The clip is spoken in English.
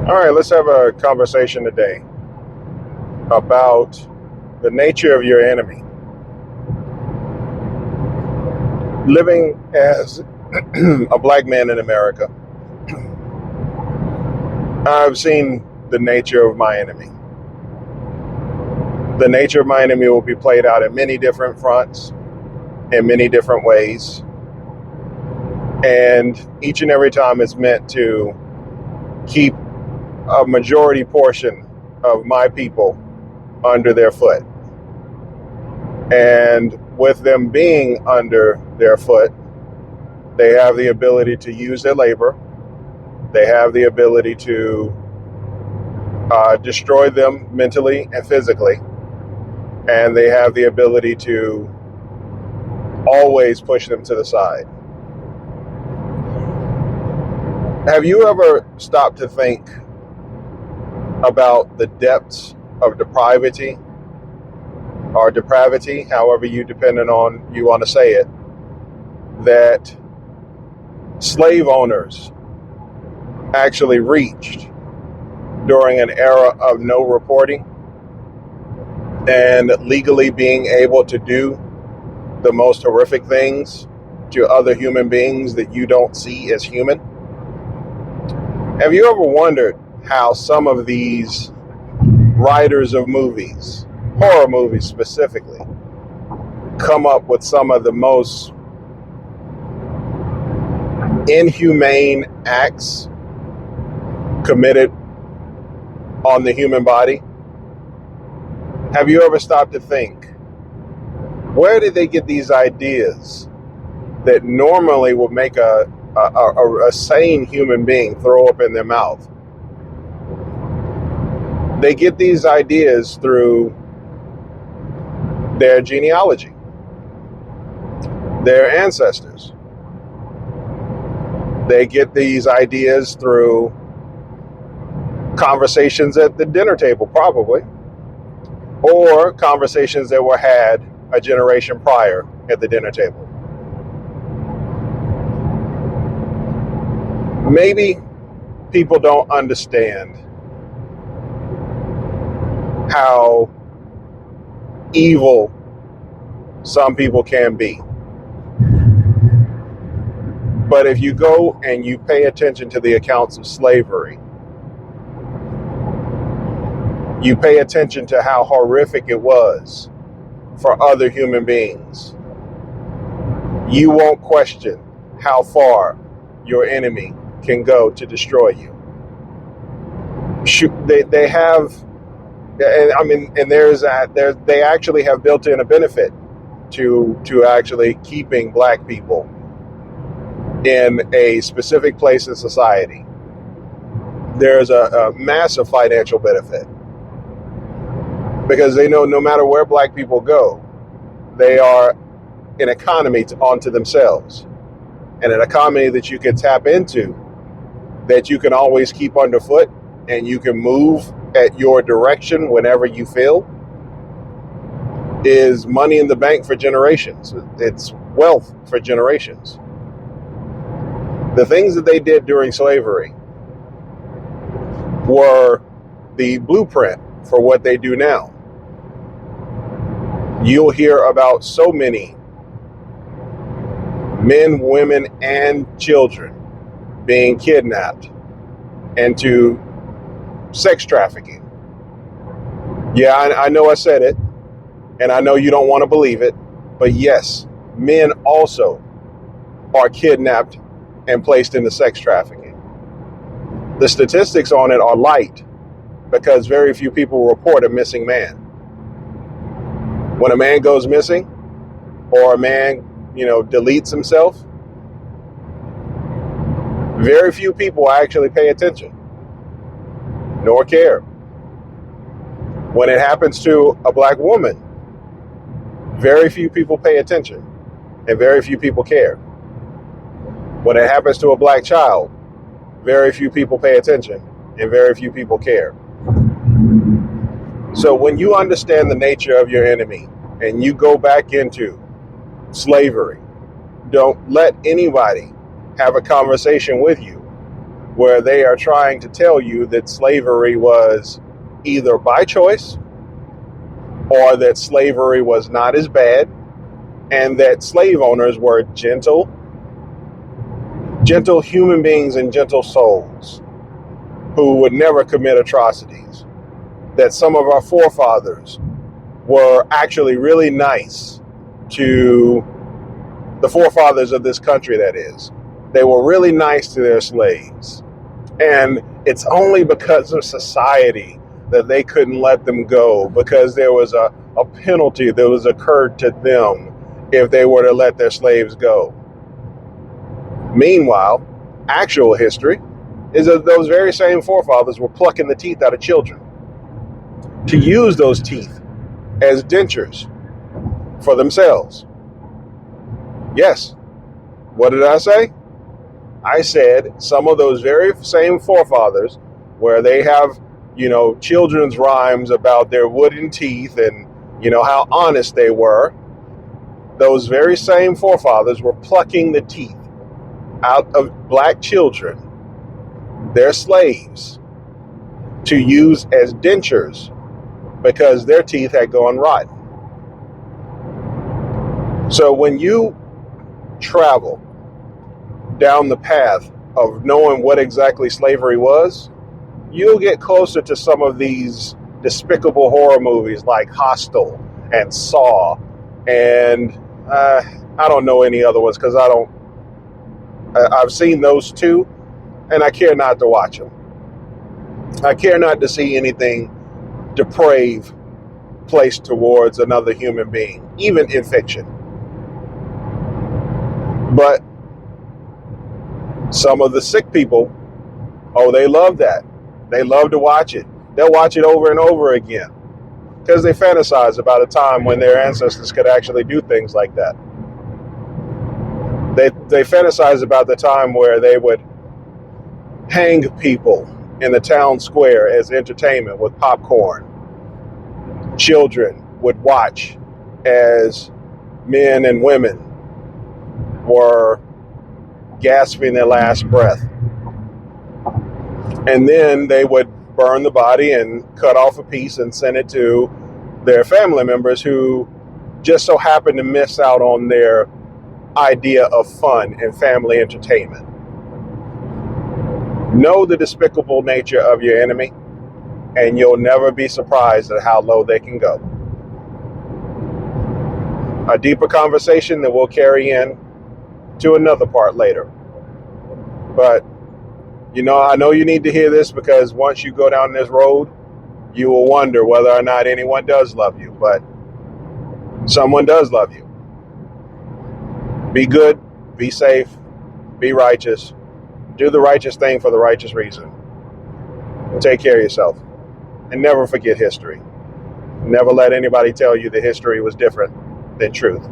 All right, let's have a conversation today about the nature of your enemy. Living as a black man in America, I've seen the nature of my enemy. The nature of my enemy will be played out in many different fronts, in many different ways. And each and every time it's meant to keep a majority portion of my people under their foot. And with them being under their foot, they have the ability to use their labor. They have the ability to destroy them mentally and physically. And they have the ability to always push them to the side. Have you ever stopped to think about the depths of depravity or depravity, however you want to say it, that slave owners actually reached during an era of no reporting and legally being able to do the most horrific things to other human beings that you don't see as human? Have you ever wondered how some of these writers of movies, horror movies specifically, come up with some of the most inhumane acts committed on the human body? Have you ever stopped to think, where did they get these ideas that normally would make a sane human being throw up in their mouth? They get these ideas through their genealogy, their ancestors. They get these ideas through conversations at the dinner table, probably, or conversations that were had a generation prior at the dinner table. Maybe people don't understand how evil some people can be. But if you go and you pay attention to the accounts of slavery, you pay attention to how horrific it was for other human beings, you won't question how far your enemy can go to destroy you. They have, and they actually have built in a benefit to actually keeping black people in a specific place in society. There's a massive financial benefit because they know no matter where black people go, they are an economy onto themselves, and an economy that you can tap into, that you can always keep underfoot, and you can move at your direction whenever you feel, is money in the bank for generations. It's wealth for generations. The things that they did during slavery were the blueprint for what they do now. You'll hear about so many men, women, and children being kidnapped into sex trafficking. Yeah, I know I said it, and I know you don't want to believe it, but yes, men also are kidnapped and placed into sex trafficking. The statistics on it are light because very few people report a missing man. When a man goes missing, or a man, deletes himself, very few people actually pay attention nor care. When it happens to a black woman, very few people pay attention and very few people care. When it happens to a black child, very few people pay attention and very few people care. So when you understand the nature of your enemy and you go back into slavery, don't let anybody have a conversation with you where they are trying to tell you that slavery was either by choice or that slavery was not as bad, and that slave owners were gentle human beings and gentle souls who would never commit atrocities. That some of our forefathers were actually really nice to the forefathers of this country, that is. They were really nice to their slaves. And it's only because of society that they couldn't let them go, because there was a penalty that was occurred to them if they were to let their slaves go. Meanwhile, actual history is that those very same forefathers were plucking the teeth out of children to use those teeth as dentures for themselves. Yes. What did I say? I said some of those very same forefathers where they have, children's rhymes about their wooden teeth and, how honest they were. Those very same forefathers were plucking the teeth out of black children, their slaves, to use as dentures because their teeth had gone rotten. So when you travel down the path of knowing what exactly slavery was, you'll get closer to some of these despicable horror movies like Hostel and Saw, and I don't know any other ones because I've seen those two, and I care not to watch them. I care not to see anything depraved placed towards another human being, even in fiction. But some of the sick people, they love that. They love to watch it. They'll watch it over and over again because they fantasize about a time when their ancestors could actually do things like that. They fantasize about the time where they would hang people in the town square as entertainment with popcorn. Children would watch as men and women were gasping their last breath. And then they would burn the body and cut off a piece and send it to their family members who just so happened to miss out on their idea of fun and family entertainment. Know the despicable nature of your enemy, and you'll never be surprised at how low they can go. A deeper conversation that we'll carry in to another part later. But, I know you need to hear this because once you go down this road, you will wonder whether or not anyone does love you. But someone does love you. Be good, be safe, be righteous. Do the righteous thing for the righteous reason. Take care of yourself. And never forget history. Never let anybody tell you that history was different than truth.